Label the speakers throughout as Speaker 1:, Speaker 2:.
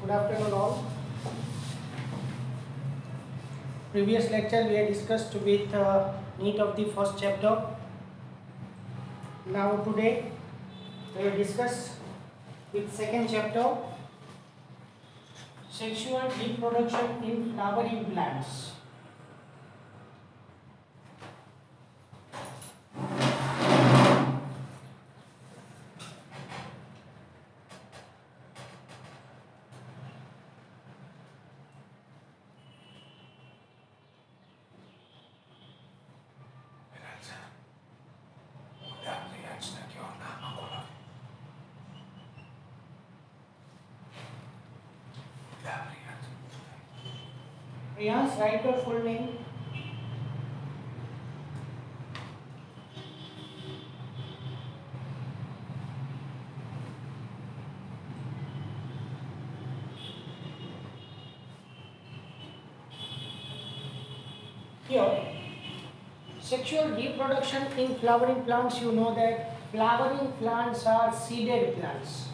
Speaker 1: Good afternoon all. Previous lecture we had discussed with NEET of the first chapter. Now today we will discuss with second chapter, sexual reproduction in flowering plants. Riyans, write your full name. Here, sexual reproduction in flowering plants, you know that flowering plants are seeded plants,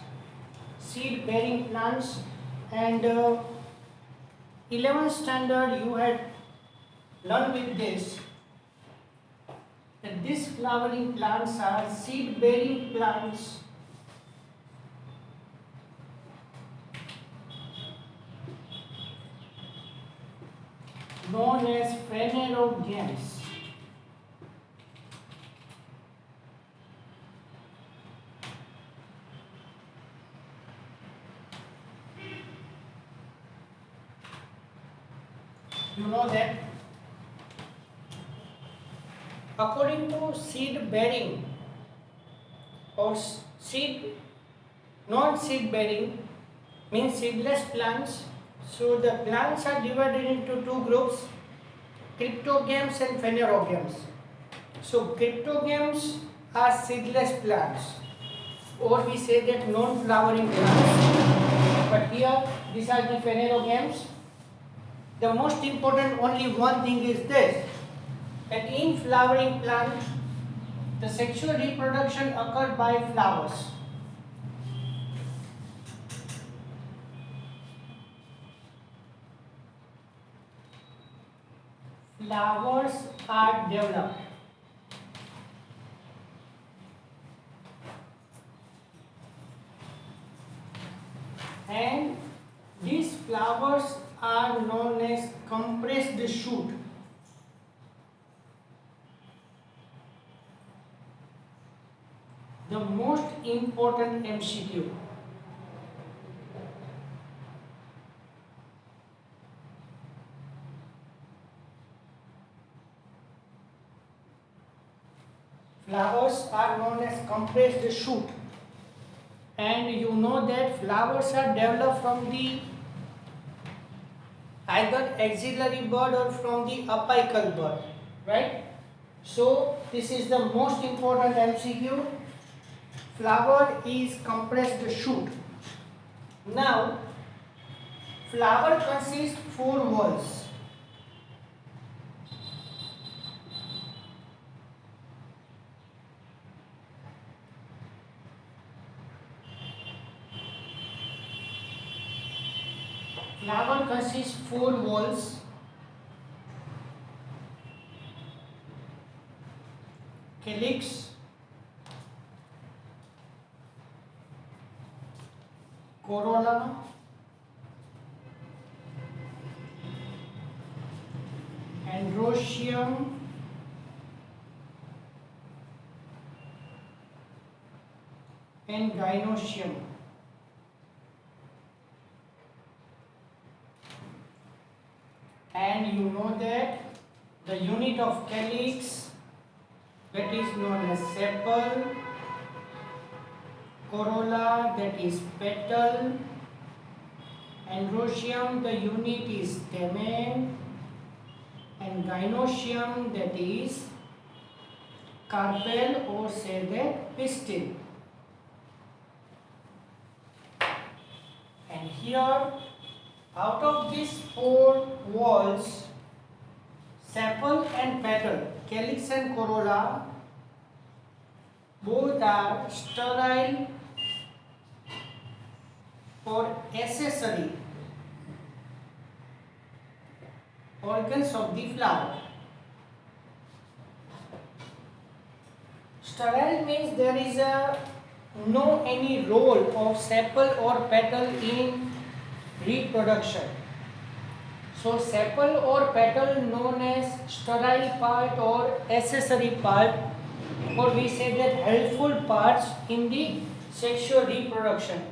Speaker 1: seed bearing plants, and 11th standard you had learned with this that these flowering plants are seed bearing plants known as phanerogames. You know that according to seed bearing or non-seed bearing means seedless plants. So the plants are divided into two groups, cryptogames and phanerogames. So cryptogames are seedless plants, or we say that non-flowering plants. But here these are the phanerogames. The most important only one thing is this, that in flowering plant the sexual reproduction occurs by flowers. Flowers are developed. And these flowers are known as compressed shoot. The most important MCQ. Flowers are known as compressed shoot, and you know that flowers are developed from the either axillary bud or from the apical bud, right? So this is the most important MCQ. Flower is compressed shoot. Now flower consists 4 whorls. Flower consists 4 whorls. Calyx, corolla, androecium, and gynoecium. And you know that the unit of calyx, that is known as sepal, corolla, that is petal, androecium, the unit is stamen, and gynoecium, that is carpel, or say that pistil. And here, out of these 4 whorls, sepal and petal, calyx and corolla, both are sterile or accessory organs of the flower. Sterile means there is no any role of sepal or petal in reproduction. So sepal or petal known as sterile part or accessory part, or we say that helpful parts in the sexual reproduction.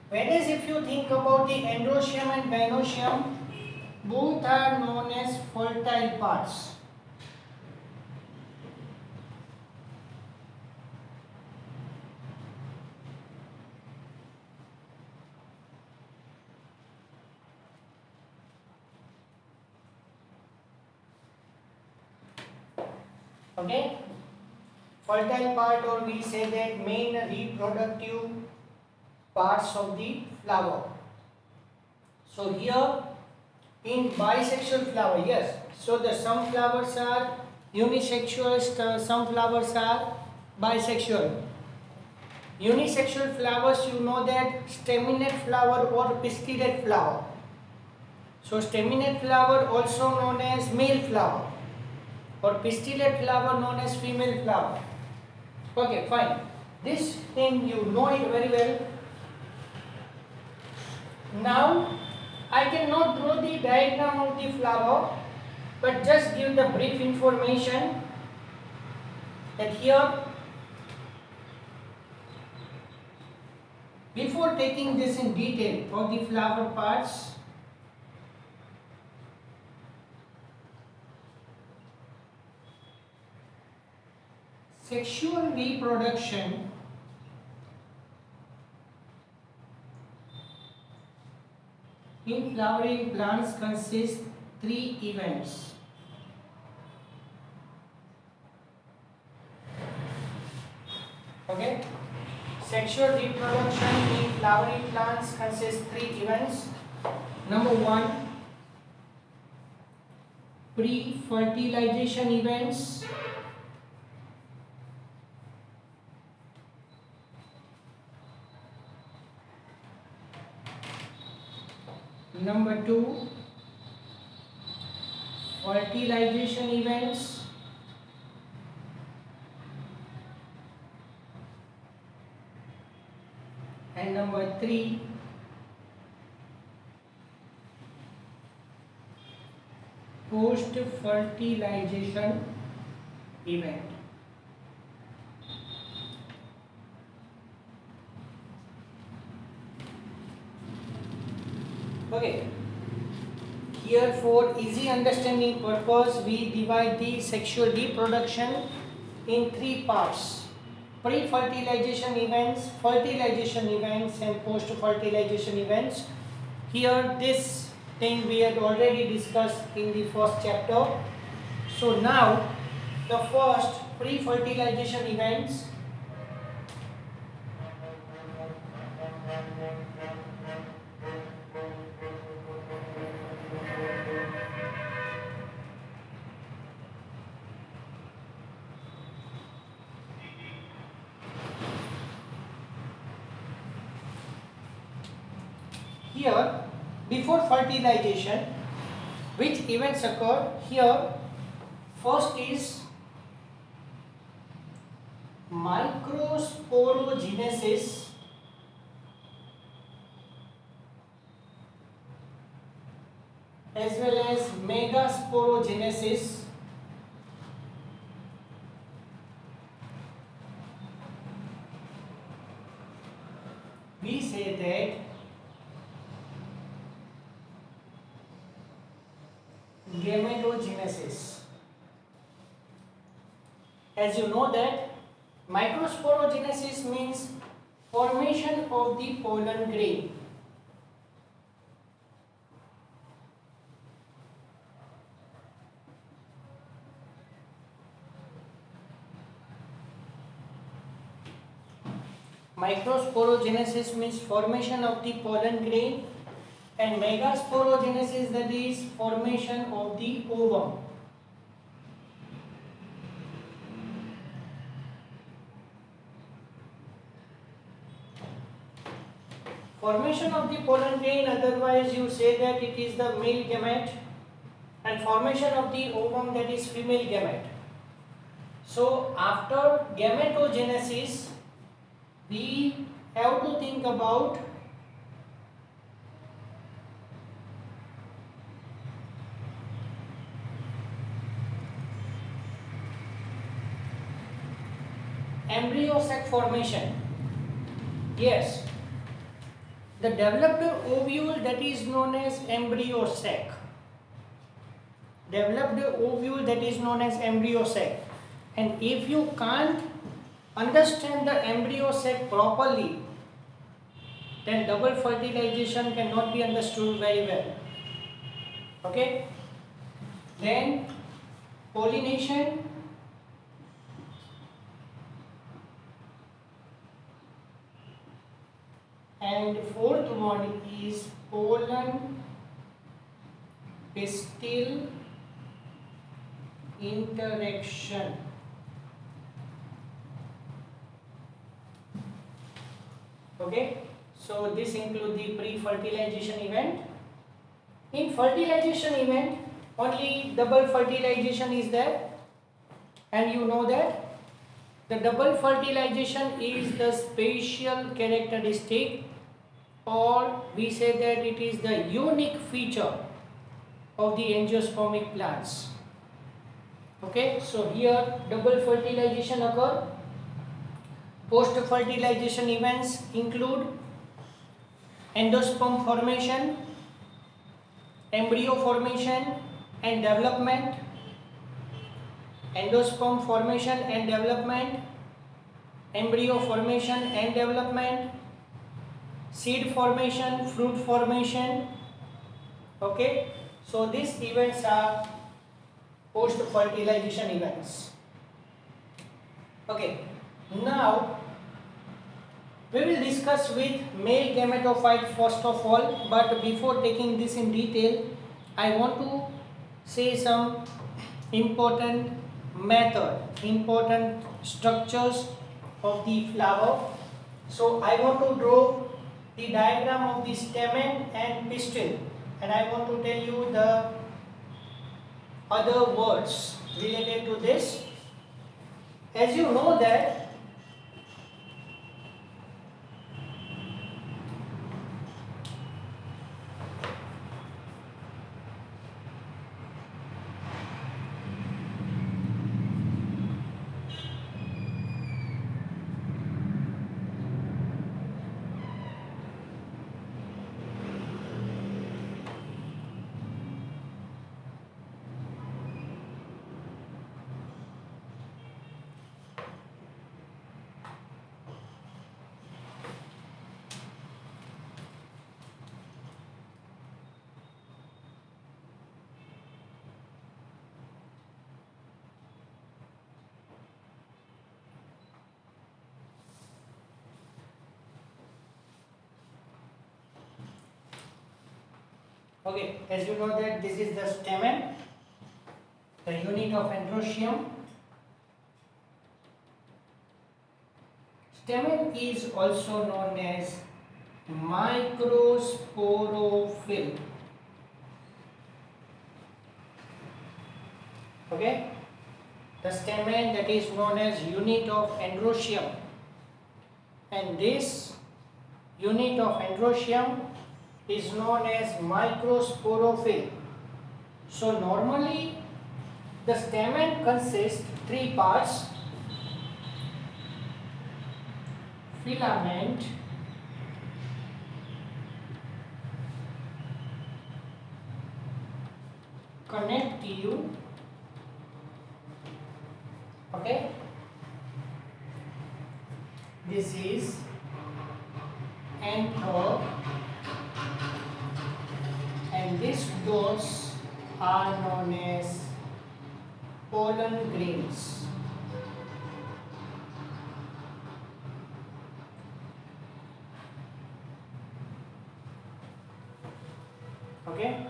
Speaker 1: Whereas if you think about the androecium and gynoecium, both are known as fertile parts. Okay? Fertile part, or we say that main reproductive parts of the flower. So here in bisexual flower, yes. So the some flowers are unisexual, some flowers are bisexual. Unisexual flowers, you know that staminate flower or pistillate flower. So staminate flower also known as male flower, or pistillate flower known as female flower. Okay, fine. This thing you know it very well. Now I cannot draw the diagram of the flower, but just give the brief information that here, before taking this in detail for the flower parts, sexual reproduction in flowering plants consists 3 events. Okay? Sexual reproduction in flowering plants consists 3 events. Number 1, pre-fertilization events. Number 2, fertilization events. And number 3, post-fertilization event. Okay, here for easy understanding purpose, we divide the sexual reproduction in 3 parts: pre-fertilization events, fertilization events, and post-fertilization events. Here this thing we had already discussed in the first chapter. So now the first, pre-fertilization events. Here, before fertilization, which events occur? Here, first is microsporogenesis, as well as megasporogenesis. We say that gametogenesis. As you know that microsporogenesis means formation of the pollen grain. Microsporogenesis means formation of the pollen grain, and megasporogenesis, that is formation of the ovum. formation of the pollen grain, otherwise you say that it is the male gamete, and formation of the ovum, that is female gamete. So after gametogenesis we have to think about embryo sac formation. Yes, the developed ovule, that is known as embryo sac. Developed ovule, that is known as embryo sac. And if you can't understand the embryo sac properly, then double fertilization cannot be understood very well. Okay? Then pollination, and fourth one is pollen pistil interaction. Okay, so this includes the pre-fertilization event. In fertilization event, only double fertilization is there, and you know that the double fertilization is the special characteristic, or we say that it is the unique feature of the angiospermic plants. Okay, so here double fertilization occur. Post fertilization events include endosperm formation, embryo formation and development, endosperm formation and development, embryo formation and development, seed formation, fruit formation. Okay, so these events are post fertilization events. Okay, now we will discuss with male gametophyte first of all, but before taking this in detail, I want to say some important structures of the flower. So I want to draw the diagram of the stamen and pistil, and I want to tell you the other words related to this. As you know that okay, as you know that this is the stamen, the unit of androecium. Stamen is also known as microsporophyll. Okay, the stamen, that is known as unit of androecium, and this unit of androecium is known as microsporophyll. So normally the stamen consists three parts: filament, connective, okay, this is anther, and these dots are known as pollen grains. Okay,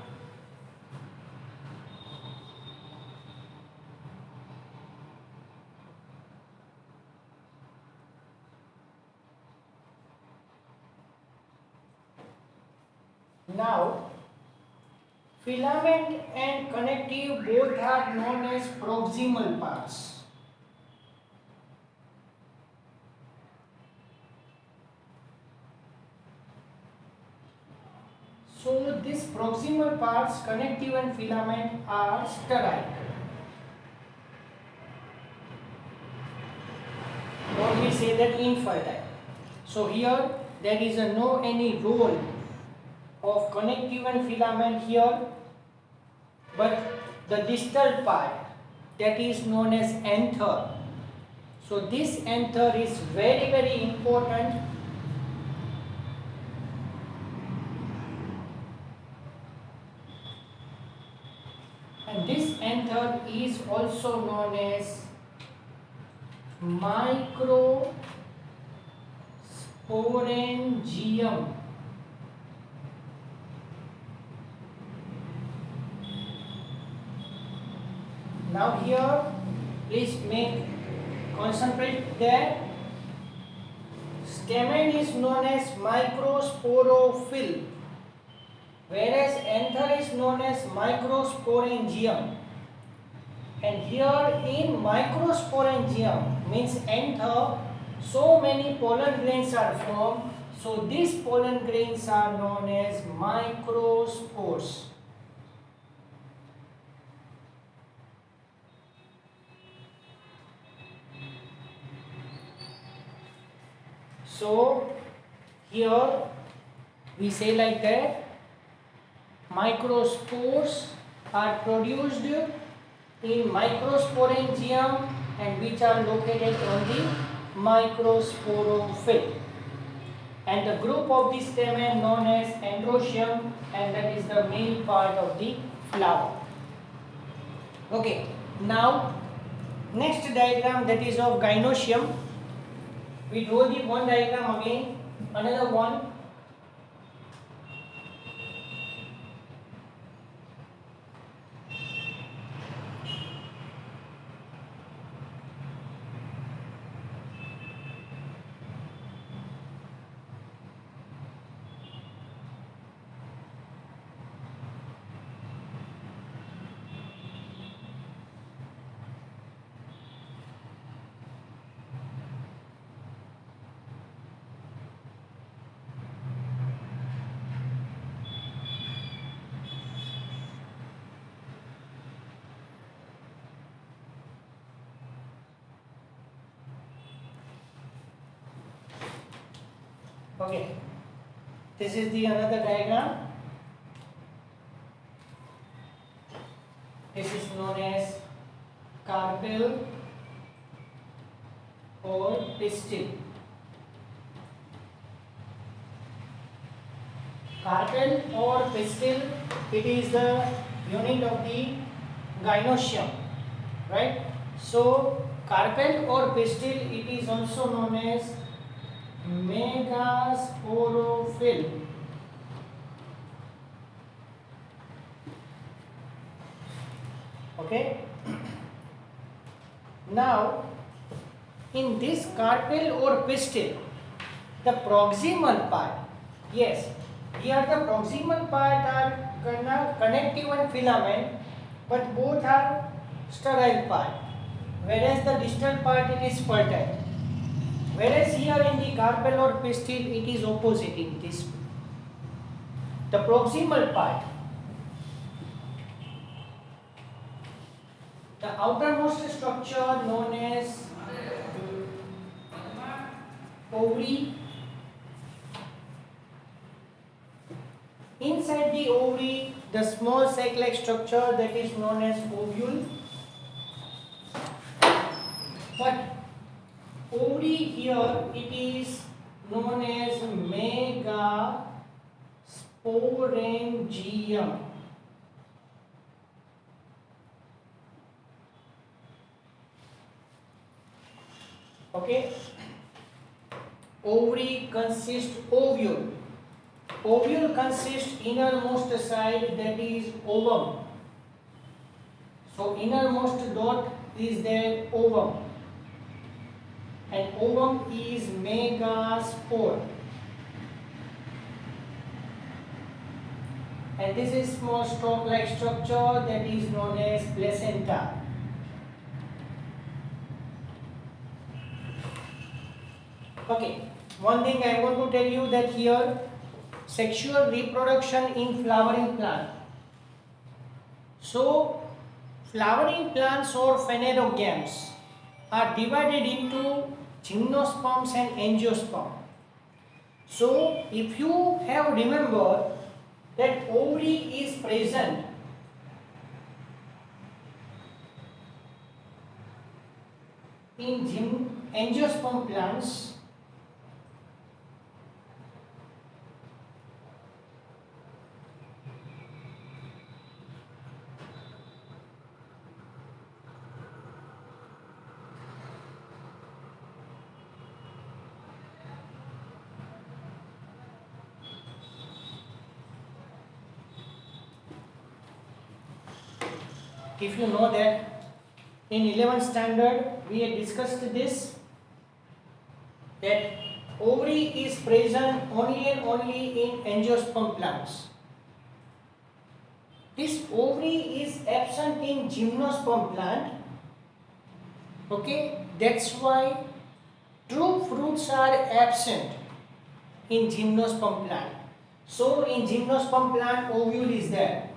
Speaker 1: Now, filament and connective both are known as proximal parts. So, these proximal parts, connective and filament, are sterile. Or we say that infertile. So, here there is no any role of connective and filament here, but the distal part, that is known as anther. So this anther is very important, and this anther is also known as microsporangium. Now here, please concentrate that stamen is known as microsporophyll, whereas anther is known as microsporangium. And here in microsporangium means anther, so many pollen grains are formed. So these pollen grains are known as microspores. So here we say like that, microspores are produced in microsporangium and which are located on the microsporophyll, and the group of the stamen known as androecium, and that is the main part of the flower. Okay, now next diagram, that is of gynoecium. We draw the one diagram again, another one. Okay, this is the another diagram. This is known as carpel or pistil. Carpel or pistil, it is the unit of the gynoecium, right? So carpel or pistil, it is also known as megasporophyll. Okay. Now, in this carpel or pistil, the proximal part, yes, here the proximal part are connective and filament, but both are sterile part, whereas the distal part, it is fertile. Whereas here in the carpel or pistil, it is opposite in this. The proximal part, the outermost structure known as ovary. Inside the ovary, the small sac-like structure, that is known as ovule. But ovary here, it is known as megasporangium. Okay. Ovary consists ovule. Ovule consists innermost side, that is ovum. So innermost dot is there ovum, and ovum is megaspore. and this is small stalk-like structure that is known as placenta. Okay, one thing I want to tell you that here sexual reproduction in flowering plant. So flowering plants or phanerogames are divided into gymnosperms and angiosperm. So if you have remembered that ovary is present in angiosperm plants, if you know that in 11th standard we had discussed this, that ovary is present only and only in angiosperm plants. This ovary is absent in gymnosperm plant. Okay, that's why true fruits are absent in gymnosperm plant. So in gymnosperm plant ovule is there.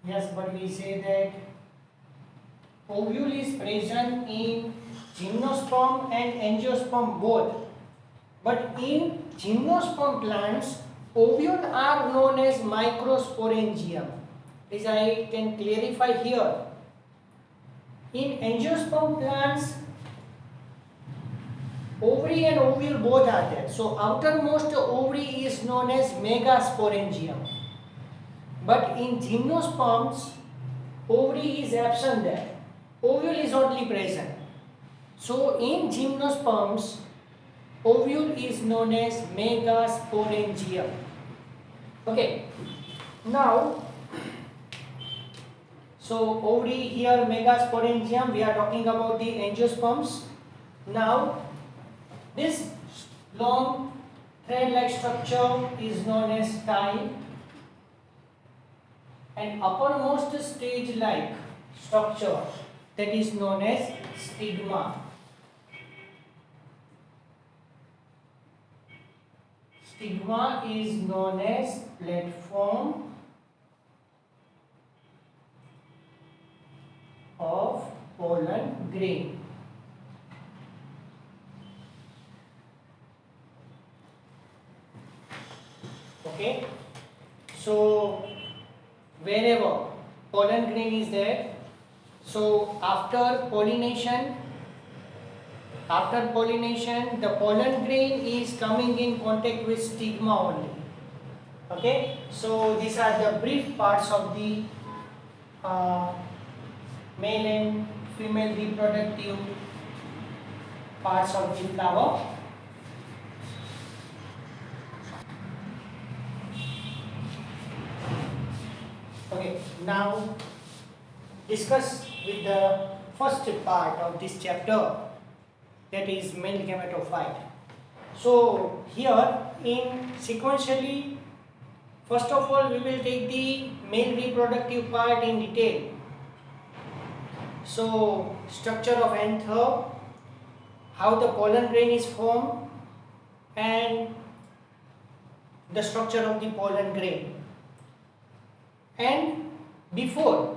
Speaker 1: Yes, but we say that ovule is present in gymnosperm and angiosperm both. But in gymnosperm plants, ovule are known as microsporangium. This I can clarify here. In angiosperm plants, ovary and ovule both are there. So outermost ovary is known as megasporangium. But in gymnosperms, ovary is absent there. Ovule is only present. So in gymnosperms, ovule is known as megasporangium. Okay. Now, so ovary here megasporangium, we are talking about the angiosperms. Now, this long thread-like structure is known as style, and uppermost stage-like structure that is known as stigma. Stigma is known as platform of pollen grain. Okay, so wherever pollen grain is there, so after pollination, the pollen grain is coming in contact with stigma only. Okay, so these are the brief parts of the male and female reproductive parts of the flower. Okay, now discuss with the first part of this chapter, that is male gametophyte. So here in sequentially, first of all we will take the male reproductive part in detail. So structure of anther, how the pollen grain is formed, and the structure of the pollen grain. And before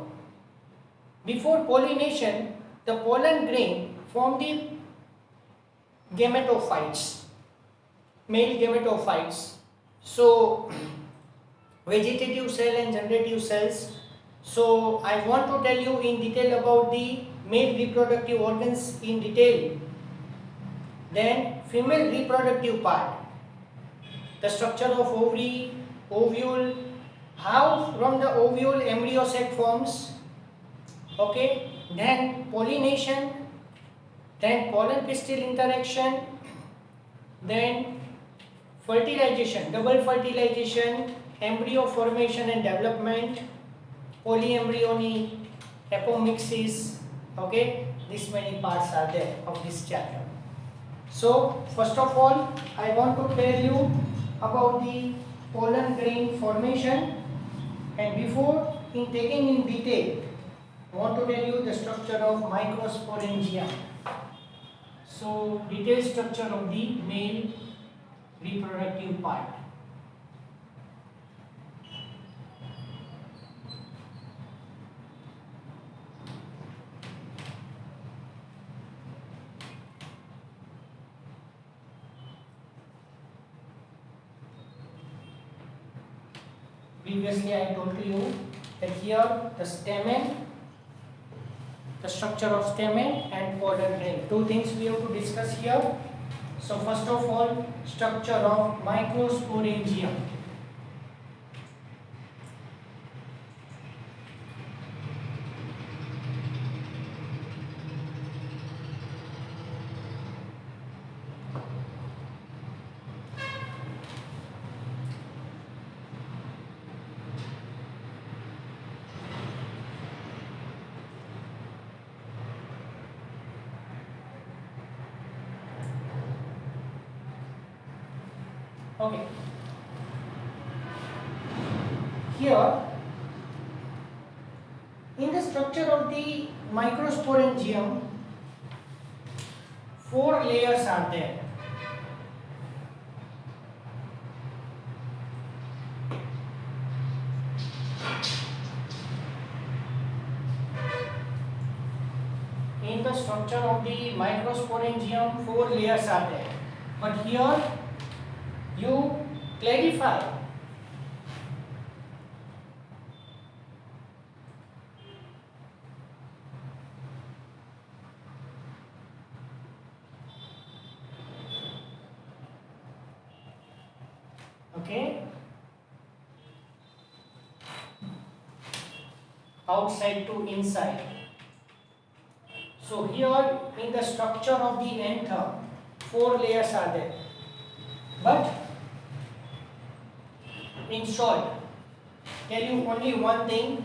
Speaker 1: pollination, the pollen grain form the gametophytes, male gametophytes. So vegetative cell and generative cells. So I want to tell you in detail about the male reproductive organs in detail. Then female reproductive part, the structure of ovary, ovule, how from the ovule embryo sac forms. Okay, then pollination, then pollen pistil interaction, then fertilization, double fertilization, embryo formation and development, polyembryony, apomixis. Okay, this many parts are there of this chapter. So first of all, I want to tell you about the pollen grain formation, and before in taking in detail, I want to tell you the structure of microsporangium. So detailed structure of the male reproductive part. Previously I told you that here the stamen, the structure of stamen and pollen grain. Two things we have to discuss here. So first of all, structure of microsporangium. Okay. Here, in the structure of the microsporangium, 4 layers are there. In the structure of the microsporangium, 4 layers are there. But here, you clarify. Okay, outside to inside. So here in the structure of the anther, 4 layers are there. But in short, tell you only one thing.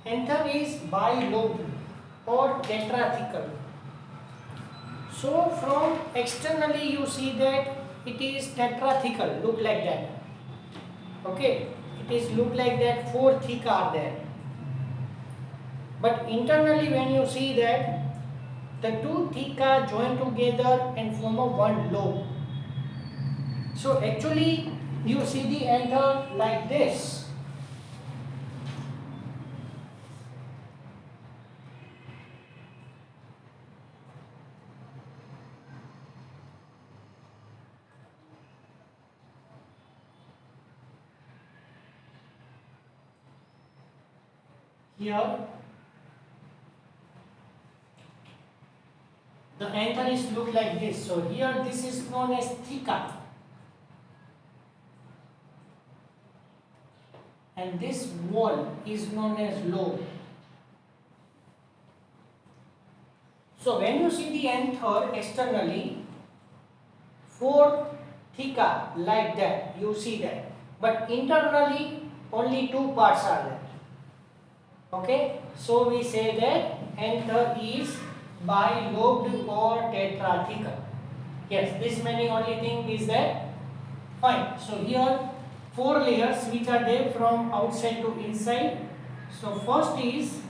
Speaker 1: Anther is bilobed or tetrathecal. So from externally you see that it is tetrathecal, look like that. Okay, it is look like that, 4 thick are there. But internally when you see that the 2 thick are joined together and form a one lobe. So actually you see the anther like this. Here the anther is look like this. So here this is known as theca, and this wall is known as lobe. So when you see the anther externally, 4 theca like that, you see that. But internally only 2 parts are there. Okay, so we say that anther is bilobed or tetrathecal. Yes, this many only thing is there. Fine. So here 4 layers which are there from outside to inside. So first is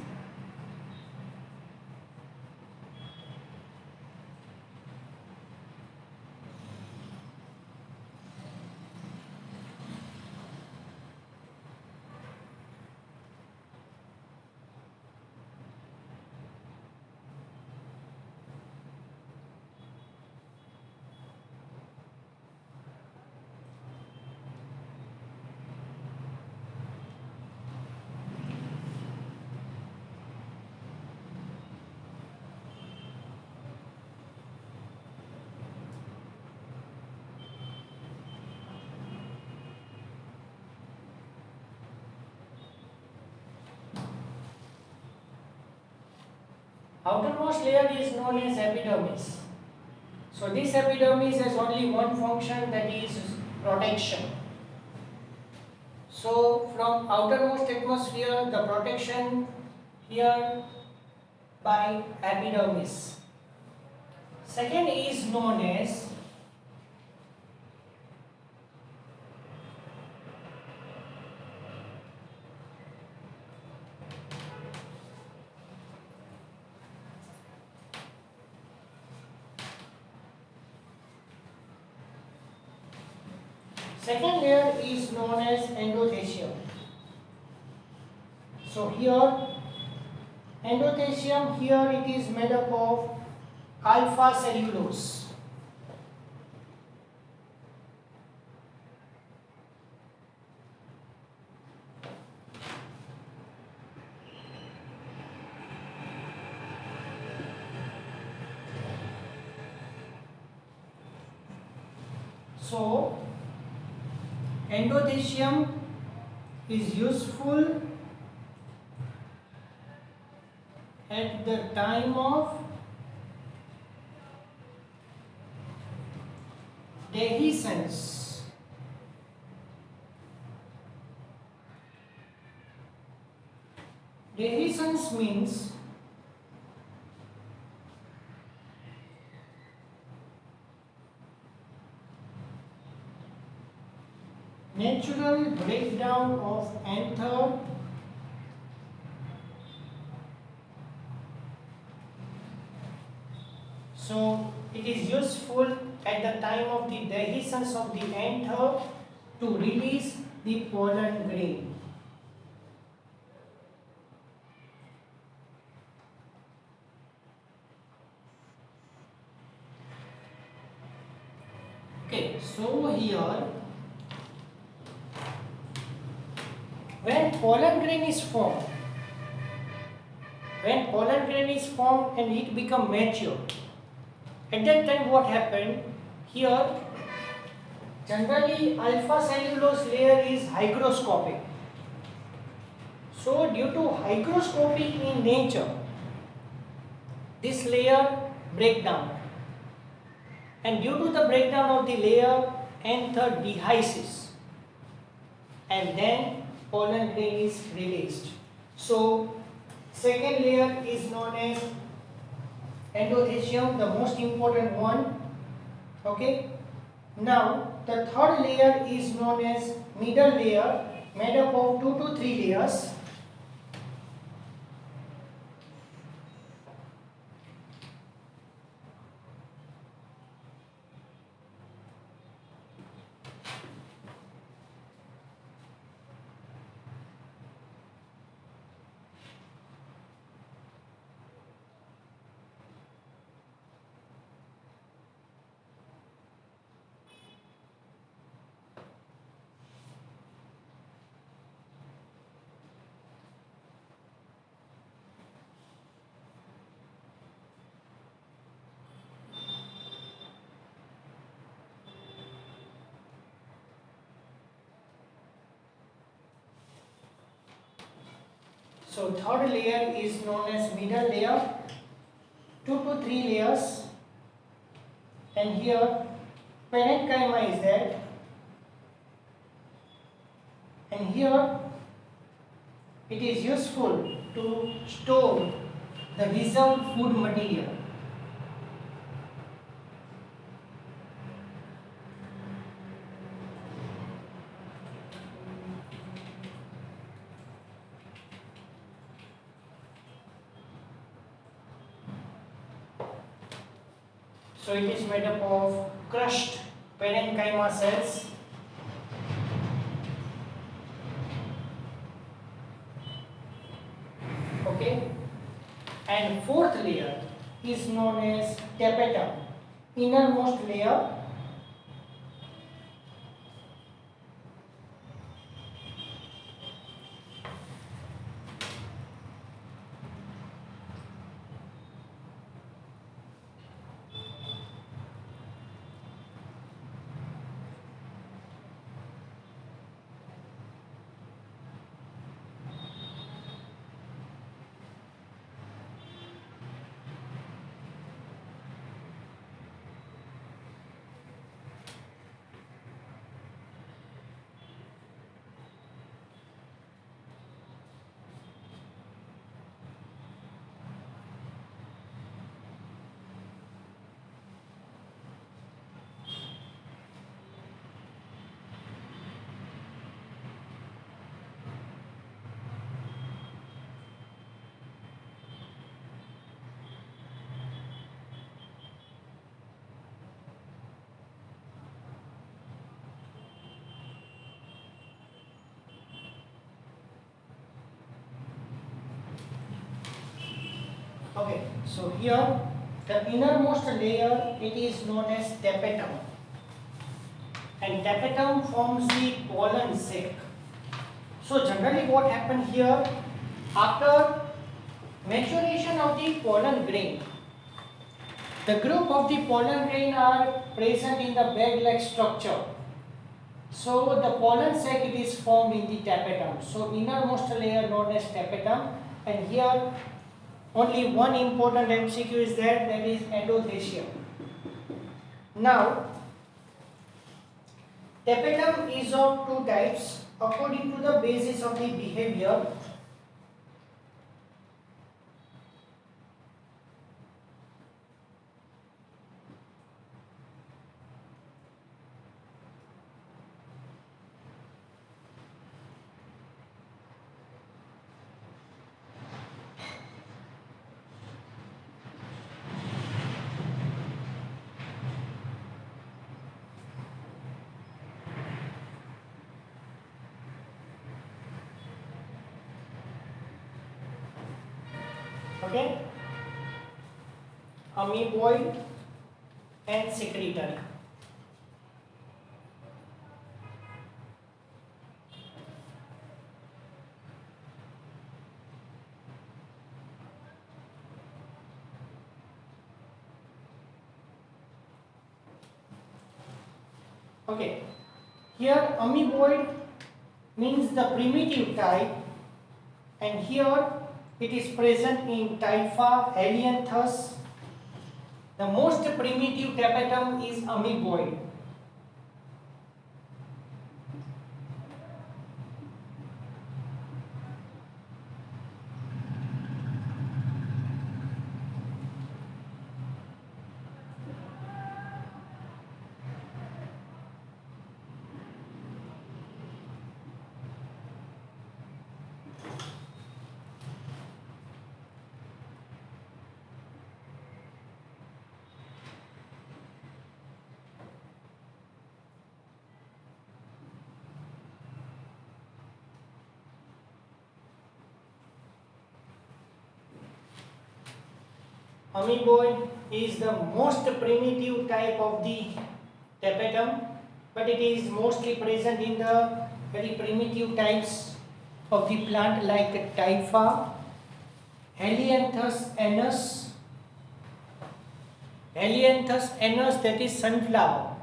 Speaker 1: outermost layer is known as epidermis. So this epidermis has only one function, that is protection. So from outermost atmosphere, the protection here by epidermis. Second is known as endothelium. So here endothelium, here it is made up of alpha cellulose. So endothelium is useful at the time of dehiscence. Dehiscence means natural breakdown of anther so it is useful at the time of the dehiscence of the anther to release the pollen grain. Okay, so here when pollen grain is formed, and it become mature, at that time what happened? Here generally alpha cellulose layer is hygroscopic. So due to hygroscopy in nature, this layer break down, and due to the breakdown of the layer, anther dehisces, and then pollen grain is released. So second layer is known as endothelium, the most important one. Okay. Now the third layer is known as middle layer, made up of 2 to 3 layers. So third layer is known as middle layer, 2 to 3 layers, and here parenchyma is there, and here it is useful to store the reserved food material. So it is made up of crushed parenchyma cells. Okay, and fourth layer is known as tapetum, innermost layer. Okay, so here the innermost layer, it is known as tapetum, and tapetum forms the pollen sac. So generally what happens here, after maturation of the pollen grain, the group of the pollen grain are present in the bag-like structure. So the pollen sac, it is formed in the tapetum. So innermost layer known as tapetum, and here only one important MCQ is there, that is endothecium. Now tapetum is of two types according to the basis of the behavior. Okay, amoeboid and secretory. Okay, here amoeboid means the primitive type, and here it is present in Typha, Helianthus. The most primitive tapetum is amoeboid. Amoeboid is the most primitive type of the tapetum, but it is mostly present in the very primitive types of the plant like Typha, Helianthus anus. Helianthus anus, that is sunflower,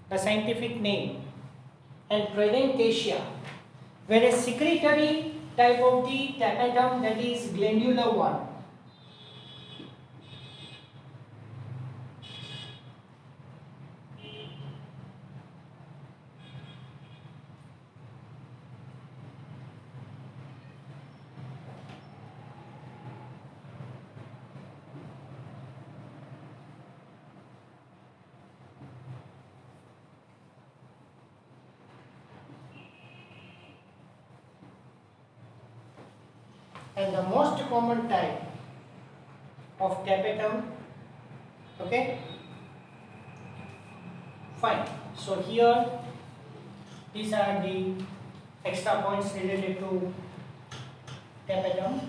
Speaker 1: the scientific name, and Tridentaceae, whereas secretory type of the tapetum, that is glandular one. And the most common type of tapetum. Okay, fine. So here these are the extra points related to tapetum.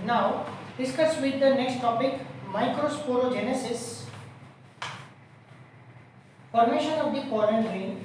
Speaker 1: Now discuss with the next topic, microsporogenesis, formation of the pollen grain.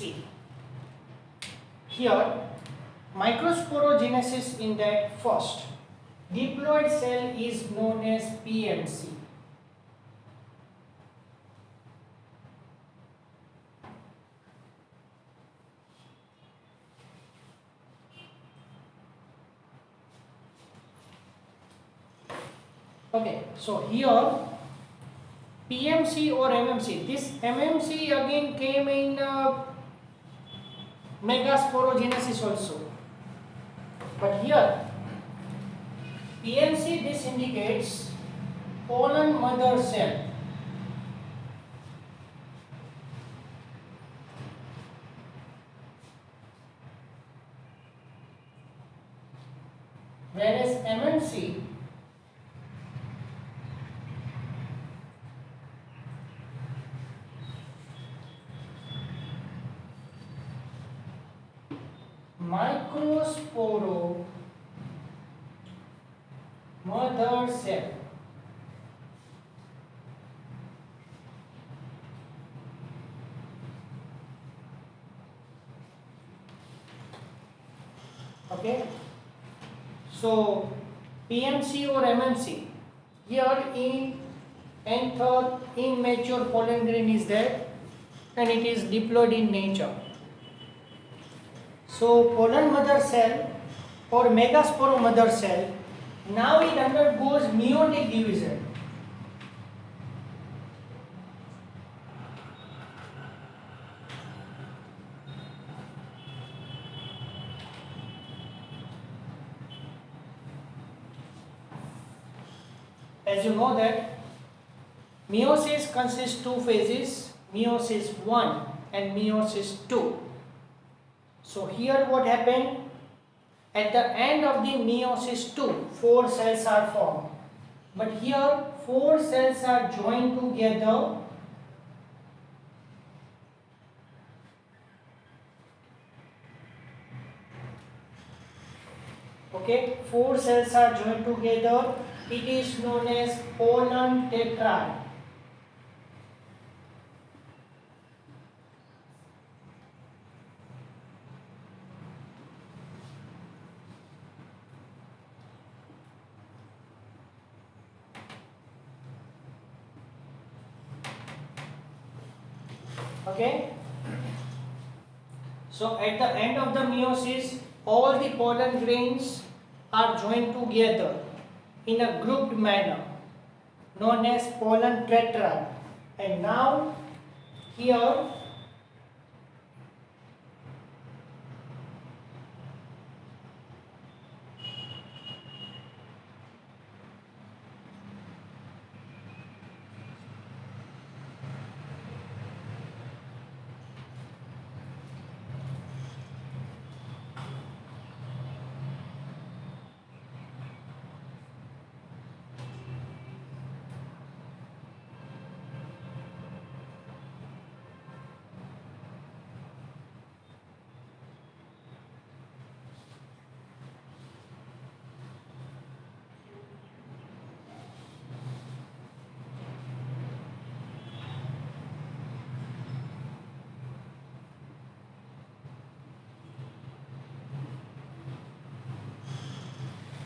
Speaker 1: See, here microsporogenesis in that first diploid cell is known as PMC. Okay, so here PMC or MMC. This MMC again came in megasporogenesis also. But here PMC, this indicates pollen mother cell. Whereas MMC microsporo mother cell. Okay, so PMC or MMC, here in anther immature pollen grain is there and it is diploid in nature. So pollen mother cell or megasporo mother cell, now it undergoes meiotic division. As you know that meiosis consists two phases, meiosis 1 and meiosis 2. So here what happened? At the end of the meiosis 2, 4 cells are formed. But here 4 cells are joined together okay, 4 cells are joined together. It is known as pollen tetrad. Okay, so at the end of the meiosis, all the pollen grains are joined together in a grouped manner known as pollen tetrad. And now here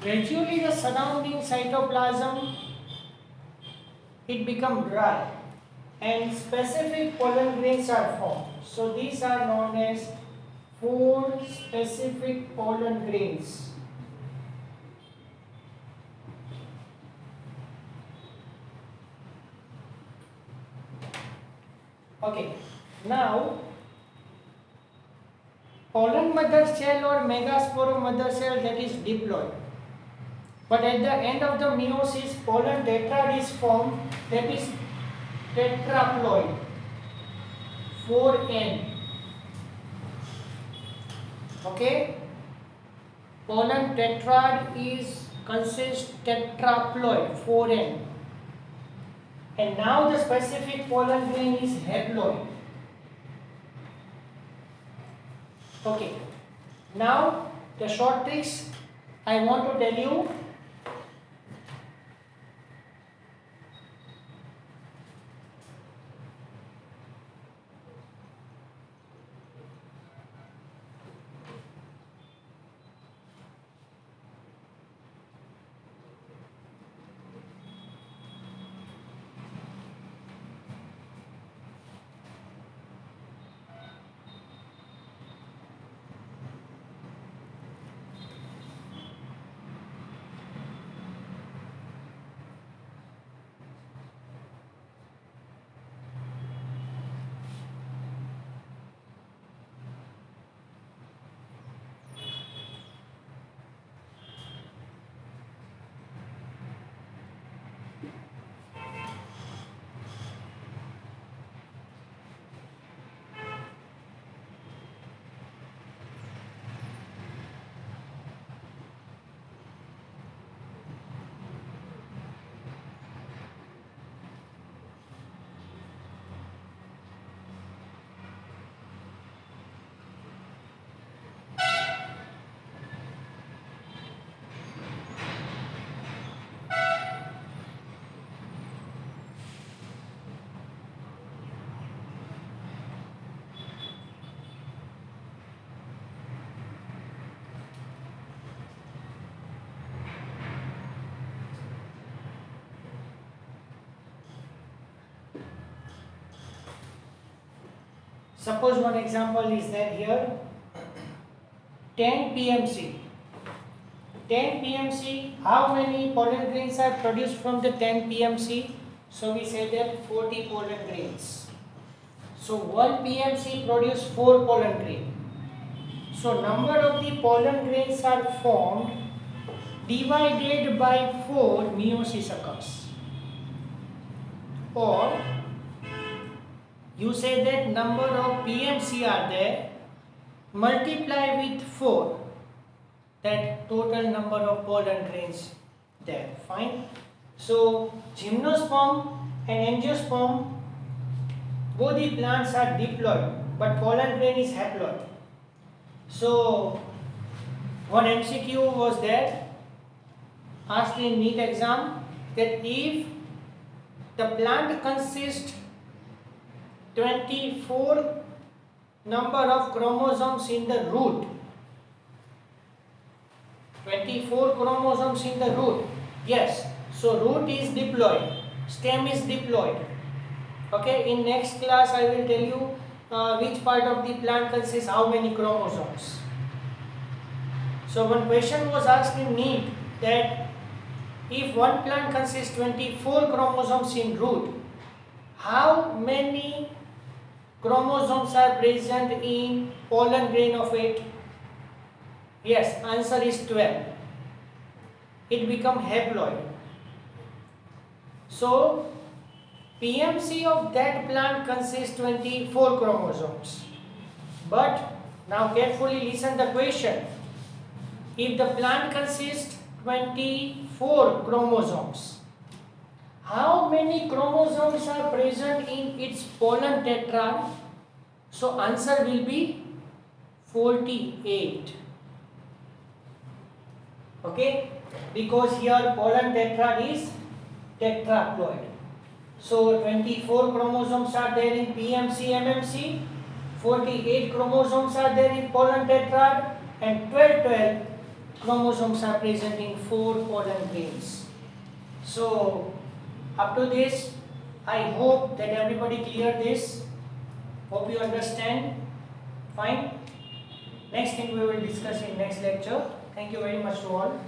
Speaker 1: gradually the surrounding cytoplasm, it becomes dry and specific pollen grains are formed. So these are known as 4 specific pollen grains. Okay, now pollen mother cell or megasporo mother cell, that is diploid. But at the end of the meiosis, pollen tetrad is formed, that is tetraploid, 4N. Okay, pollen tetrad consists tetraploid, 4N. And now the specific pollen grain is haploid. Okay, now the short tricks I want to tell you. Suppose one example is there here, 10 PMC. 10 PMC, how many pollen grains are produced from the 10 PMC? So we say that 40 pollen grains. So 1 PMC produce 4 pollen grains. So number of the pollen grains are formed divided by 4, meiosis occurs. Or you say that number of PMC are there, multiply with 4, that total number of pollen grains there. Fine. So gymnosperm and angiosperm, both the plants are diploid, but pollen grain is haploid. So one MCQ was there, asked in NEET exam, that if the plant consists 24 number of chromosomes in the root, 24 chromosomes in the root, yes, so root is diploid, stem is diploid. Okay, in next class I will tell you which part of the plant consists how many chromosomes. So one question was asked in NEET that if one plant consists 24 chromosomes in root, how many chromosomes are present in pollen grain of it? Yes, answer is 12. It becomes haploid. So PMC of that plant consists 24 chromosomes. But now carefully listen the question. If the plant consists 24 chromosomes, how many chromosomes are present in its pollen tetrad? So answer will be 48. Okay, because here pollen tetrad is tetraploid. So 24 chromosomes are there in PMC, MMC, 48 chromosomes are there in pollen tetrad, and 12 chromosomes are present in 4 pollen grains. So up to this, I hope that everybody clear this. Hope you understand. Fine. Next thing we will discuss in next lecture. Thank you very much to all.